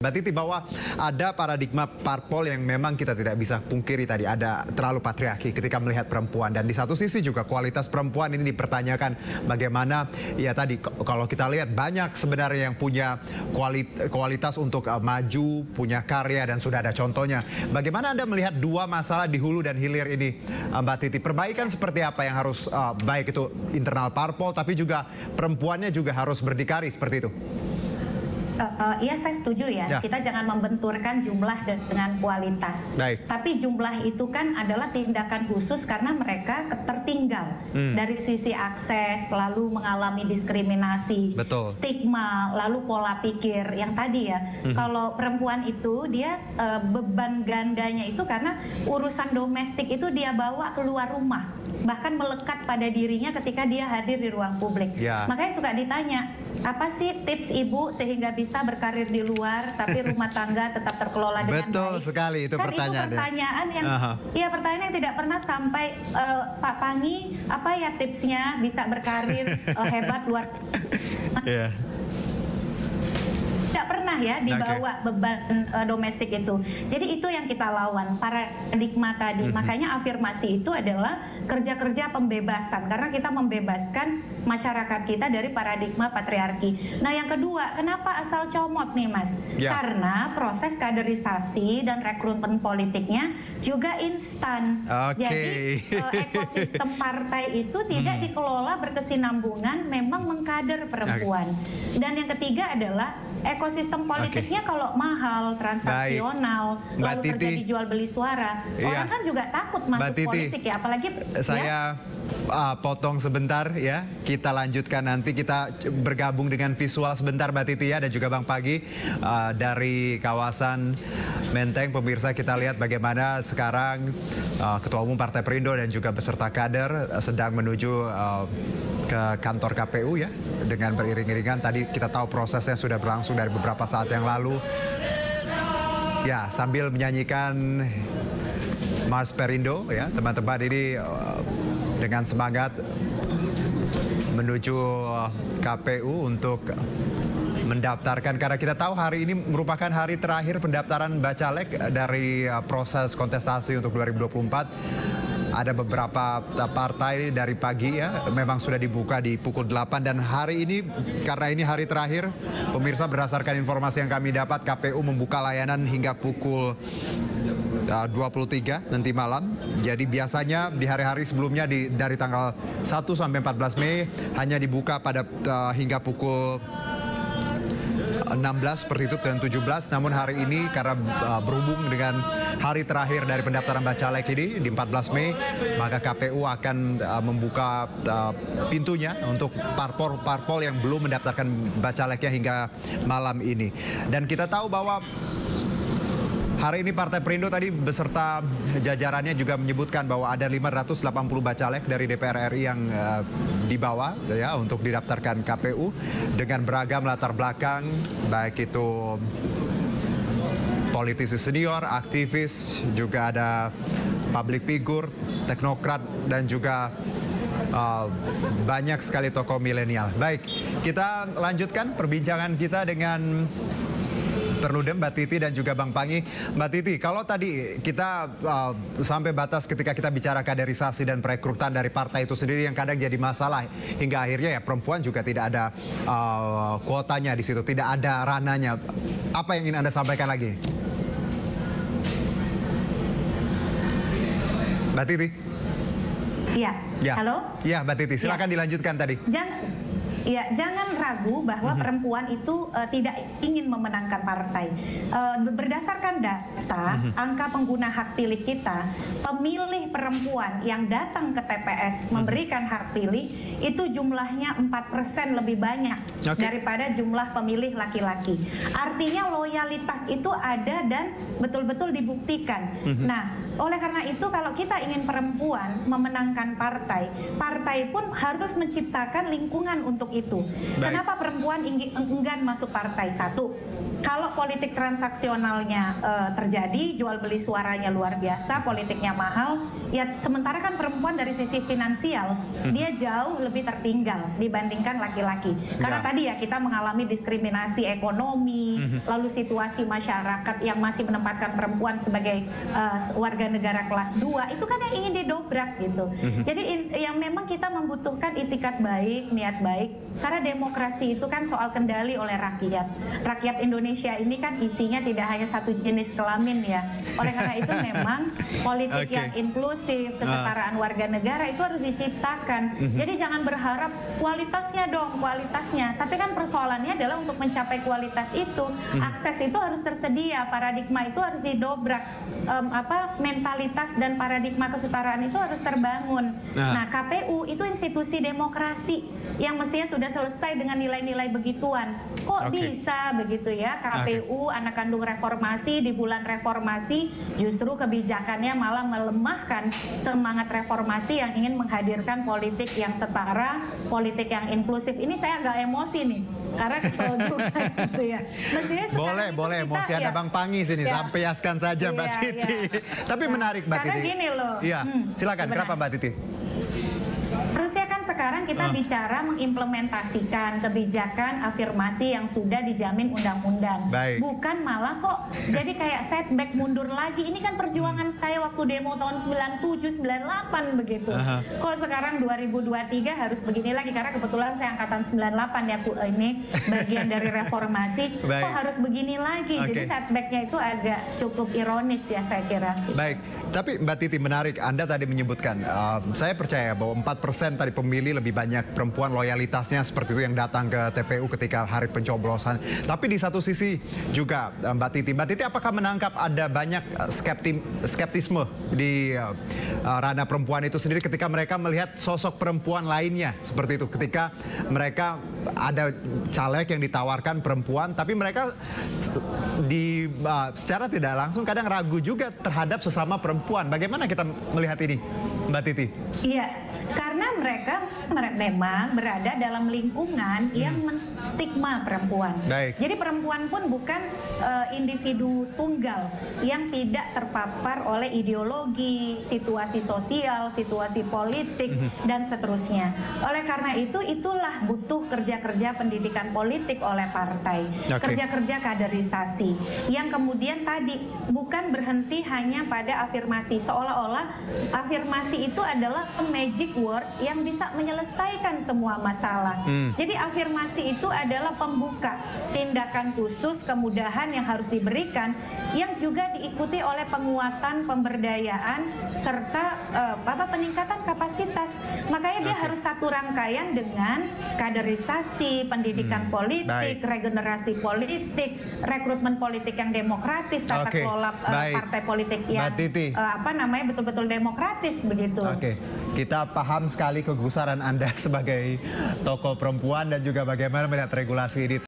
Mbak Titi, bahwa ada paradigma parpol yang memang kita tidak bisa pungkiri tadi, ada terlalu patriarki ketika melihat perempuan, dan di satu sisi juga kualitas perempuan ini dipertanyakan. Bagaimana ya tadi kalau kita lihat banyak sebenarnya yang punya kualitas untuk maju, punya karya, dan sudah ada contohnya. Bagaimana Anda melihat dua masalah di hulu dan hilir ini, Mbak Titi? Perbaikan seperti apa yang harus baik itu internal parpol, tapi juga perempuannya juga harus berdikari seperti itu? Iya, saya setuju ya. Kita jangan membenturkan jumlah dengan kualitas. Baik. Tapi jumlah itu kan adalah tindakan khusus karena mereka tertinggal dari sisi akses, lalu mengalami diskriminasi, betul, stigma, lalu pola pikir yang tadi ya. Kalau perempuan itu dia beban gandanya itu karena urusan domestik itu dia bawa keluar rumah, bahkan melekat pada dirinya ketika dia hadir di ruang publik. Makanya suka ditanya, apa sih tips ibu sehingga bisa berkarir di luar tapi rumah tangga tetap terkelola dengan betul baik? Sekali itu kan pertanyaan. Itu pertanyaan yang pertanyaan yang tidak pernah sampai Pak Pangi, apa ya tipsnya bisa berkarir hebat luar? Tidak pernah ya dibawa beban domestik itu. Jadi itu yang kita lawan, paradigma tadi. Makanya afirmasi itu adalah kerja-kerja pembebasan, karena kita membebaskan masyarakat kita dari paradigma patriarki. Nah yang kedua, kenapa asal comot nih Mas? Karena proses kaderisasi dan rekrutmen politiknya juga instan. Jadi ekosistem partai itu tidak dikelola berkesinambungan, memang mengkader perempuan. Dan yang ketiga adalah ekosistem politiknya kalau mahal, transaksional, lalu terjadi jual beli suara, orang kan juga takut masuk politik ya, apalagi saya potong sebentar ya, kita lanjutkan nanti, kita bergabung dengan visual sebentar Mbak Titi ya, dan juga Bang Pagi dari kawasan Menteng. Pemirsa, kita lihat bagaimana sekarang Ketua Umum Partai Perindo dan juga beserta kader sedang menuju ke kantor KPU ya, dengan beriring-iringan. Tadi kita tahu prosesnya sudah berlangsung dari beberapa saat yang lalu ya, sambil menyanyikan Mars Perindo ya, teman-teman ini dengan semangat menuju KPU untuk mendaftarkan, karena kita tahu hari ini merupakan hari terakhir pendaftaran bacalek dari proses kontestasi untuk 2024. Ada beberapa partai dari pagi ya, memang sudah dibuka di pukul 8, dan hari ini karena ini hari terakhir, pemirsa, berdasarkan informasi yang kami dapat, KPU membuka layanan hingga pukul 23 nanti malam. Jadi biasanya di hari-hari sebelumnya dari tanggal 1 sampai 14 Mei hanya dibuka pada hingga pukul 16 seperti itu, dan 17. Namun hari ini karena berhubung dengan hari terakhir dari pendaftaran bacalek ini di 14 Mei, maka KPU akan membuka pintunya untuk parpol yang belum mendaftarkan bacaleknya hingga malam ini. Dan kita tahu bahwa hari ini Partai Perindo tadi beserta jajarannya juga menyebutkan bahwa ada 580 bacalek dari DPR RI yang dibawa ya untuk didaftarkan KPU dengan beragam latar belakang, baik itu politisi senior, aktivis, juga ada public figure, teknokrat, dan juga banyak sekali tokoh milenial. Baik, kita lanjutkan perbincangan kita dengan Perludem, Mbak Titi, dan juga Bang Pangi. Mbak Titi, kalau tadi kita sampai batas ketika kita bicara kaderisasi dan perekrutan dari partai itu sendiri yang kadang jadi masalah, hingga akhirnya ya perempuan juga tidak ada kuotanya di situ, tidak ada rananya. Apa yang ingin Anda sampaikan lagi, Mbak Titi? Iya. Halo? Iya, Mbak Titi, silakan dilanjutkan tadi. Jangan ragu bahwa perempuan itu tidak ingin memenangkan partai. Berdasarkan data, angka pengguna hak pilih kita, pemilih perempuan yang datang ke TPS memberikan hak pilih itu jumlahnya 4% lebih banyak daripada jumlah pemilih laki-laki. Artinya loyalitas itu ada dan betul-betul dibuktikan. Nah, oleh karena itu kalau kita ingin perempuan memenangkan partai, partai pun harus menciptakan lingkungan untuk itu. Kenapa perempuan enggan masuk partai? Satu, Kalau politik transaksionalnya terjadi, jual beli suaranya luar biasa, politiknya mahal, ya sementara kan perempuan dari sisi finansial dia jauh lebih tertinggal dibandingkan laki-laki. Karena tadi ya kita mengalami diskriminasi ekonomi, lalu situasi masyarakat yang masih menempatkan perempuan sebagai warga negara kelas 2, itu kan yang ingin didobrak gitu. Jadi yang memang kita membutuhkan itikat baik, niat baik, karena demokrasi itu kan soal kendali oleh rakyat. Rakyat Indonesia ini kan isinya tidak hanya satu jenis kelamin ya. Oleh karena itu memang politik yang inklusif, kesetaraan warga negara itu harus diciptakan. Jadi jangan berharap kualitasnya dong, kualitasnya. Tapi kan persoalannya adalah untuk mencapai kualitas itu, akses itu harus tersedia, paradigma itu harus didobrak, mentalitas dan paradigma kesetaraan itu harus terbangun. Nah, KPU itu institusi demokrasi yang mestinya sudah selesai dengan nilai-nilai begituan. Kok bisa begitu ya? KPU anak kandung reformasi, di bulan reformasi justru kebijakannya malah melemahkan semangat reformasi yang ingin menghadirkan politik yang setara, politik yang inklusif. Ini saya agak emosi nih, karena kesel juga gitu ya. Mestinya boleh emosi, ada Bang Pangi sini, lampiaskan saja Mbak Titi. Tapi menarik Mbak Titi. Karena gini loh. Iya, silakan. Kenapa Mbak Titi? Harusnya kan sekarang kita bicara mengimplementasikan kebijakan afirmasi yang sudah dijamin undang-undang. Bukan malah kok jadi kayak setback mundur lagi. Ini kan perjuangan saya waktu demo tahun 97, 98 begitu. Kok sekarang 2023 harus begini lagi? Karena kebetulan saya angkatan 98 ya, ini bagian dari reformasi. Kok harus begini lagi? Jadi setbacknya itu agak cukup ironis ya saya kira. Baik, tapi Mbak Titi menarik. Anda tadi menyebutkan, saya percaya bahwa 4% tadi pemilih lebih banyak perempuan, loyalitasnya seperti itu yang datang ke TPU ketika hari pencoblosan. Tapi di satu sisi juga Mbak Titi apakah menangkap ada banyak skeptisme di ranah perempuan itu sendiri ketika mereka melihat sosok perempuan lainnya seperti itu, ketika mereka ada caleg yang ditawarkan perempuan, tapi mereka secara tidak langsung kadang ragu juga terhadap sesama perempuan. Bagaimana kita melihat ini, Mbak Titi? Iya, karena mereka memang berada dalam lingkungan yang menstigma perempuan. Jadi perempuan pun bukan individu tunggal yang tidak terpapar oleh ideologi, situasi sosial, situasi politik, dan seterusnya. Oleh karena itu, itulah butuh kerja-kerja pendidikan politik oleh partai, kerja-kerja kaderisasi, yang kemudian tadi bukan berhenti hanya pada afirmasi, seolah-olah afirmasi itu adalah magic word yang bisa menyelesaikan semua masalah. Jadi afirmasi itu adalah pembuka tindakan khusus, kemudahan yang harus diberikan, yang juga diikuti oleh penguatan, pemberdayaan, serta peningkatan kapasitas. Makanya dia harus satu rangkaian dengan kaderisasi, pendidikan politik, regenerasi politik, rekrutmen politik yang demokratis, tata kelola partai politik yang betul-betul demokratis begitu. Kita paham sekali kegusaran Anda sebagai tokoh perempuan dan juga bagaimana melihat regulasi ini.